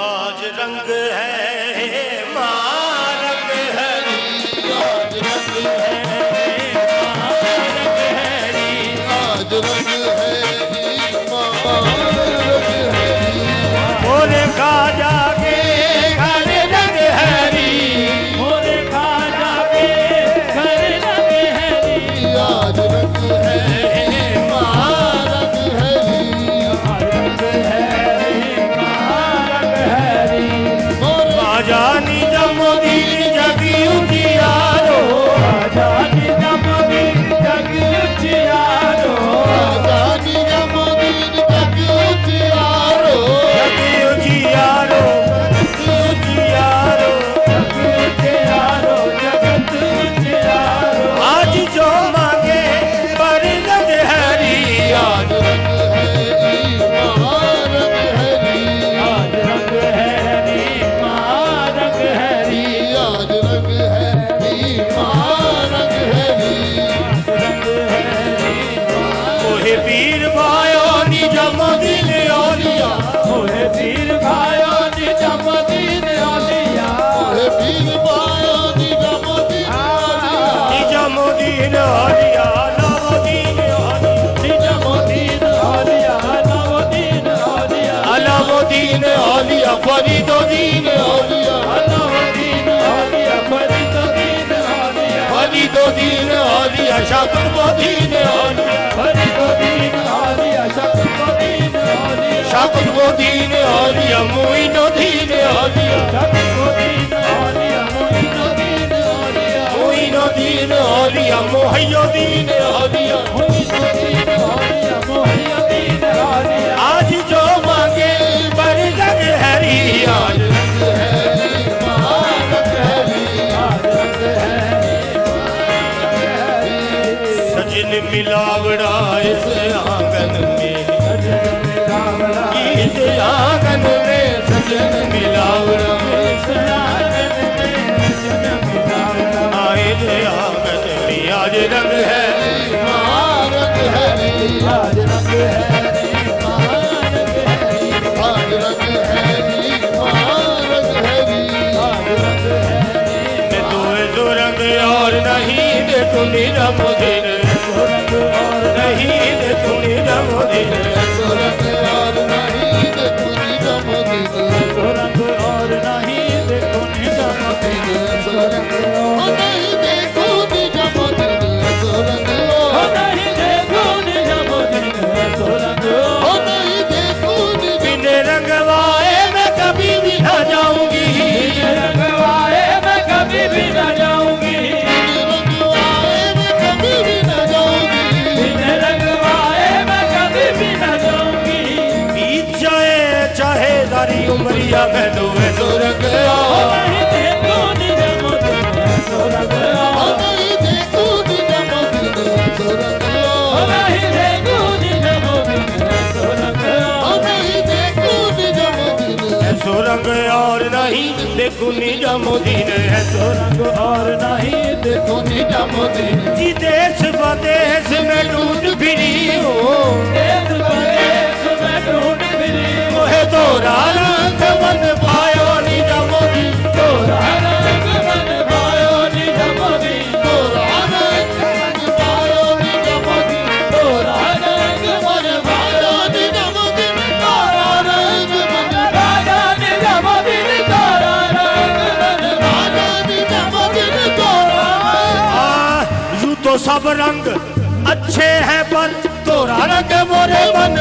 आज रंग है माँ रंग है, आज रंग है आज रंग है माँ रंग है। बोले खाजा के घर रंग हरी, बोले खाजा के घर रंग हरी। आज रंग है माँ रंग है, आज रंग है माँ रंग हरी। खाजा निजम दीन जगी उजियारो, खाजा निजम दीन जगी उजियारो, राजानी रमोदीन जग उजियारो, जगी उजियारो, जगी उजियारो, जगी उजियारो, जगत उजियारो। आज जो मांगे पर रंग हरी, आज रंग है माँ रंग है, आज रंग हरी माँ रंग हरी, आज रंग है माँ रंग है। रंग हरी ओहे पीर भायो निजम दिल ओलिया, ओहे पीर भायो निजम दिल ओलिया, हे पीर पाया निजम दीन ओलिया, निजम दिल ओलिया, नव दिन ओलिया, निजम दिल ओलिया, नव दिन ओलिया, अलव दिन ओलिया, फरीदो दिन ओलिया, अलव दिन ओलिया, फरीदो दिन ओलिया, फरीदो दिन ओलिया, शाकुर दिन ओलिया, फरीदो दिन ओलिया, शाकुर दिन ओलिया, शाकुर दिन ओलिया, मोइनो दिन ओलिया, शाकुर दिन ओलिया, मोइनो दिन ओलिया, मोइनो दिन ओलिया, मोहयो दिन ओलिया, मोइनो दिन ओलिया, मोहयो दिन ओलिया। आज जो मांगे बर रंग हरी, आज रंग है माँ रंग है, आज रंग है। सजन मिलावड़ा इस आंगन में, सजन मिलावड़ा इस आंगन में, सजन मिलावड़ा इस आंगन में, सजन मिलावड़ा आए रे आंगन में। आज रंग है माँ रंग है, आज रंग है माँ रंग है, आज रंग है माँ रंग है, आज रंग है। मैं तो रंग और नहीं दे तू निरम दिन, रंग और नहीं दे तू निरम दिन, रंग और नहीं देखो निजम दीन, रंग और नहीं दे तू निरम दिन, रंग और नहीं देखो निजम दीन, रंग और नहीं देखो निरम दिन, रंग और नहीं देखो निजम, बिन रंगवाए मैं कभी भी न जाऊंगी, बिन रंगवाए मैं कभी भी न जाऊंगी, रंगवाए मैं कभी भी न जाऊंगी, बिन रंगवाए मैं कभी भी न जाऊंगी। बीत जाए चाहे सारी उमरिया मैं तो रंग और नहीं देखो निजम दीन, रंग और नहीं देखो निजम दीन, रंग और नहीं देखो निजम दीन, सुरंग और नहीं देखो निजम दिन है, सुरंग और नहीं देखो निजम दीन, जी देश विदेश में ढूंढ फिरी हो, देश विदेश में ढूंढ फिरी मोहे तोरा रंग मन पायो निजम दिन, तोरा रंग मन पायो निजम दिन, तोरा रंग पायो निजम दीन, तोरा रंग मन पायो निजम दीन, तारा रंग मन राजा निजम दिन, तोरा रंग मन राजा निजम दीन, तोरा यूं तो सब रंग अच्छे हैं पर तोरा रंग मोरे मन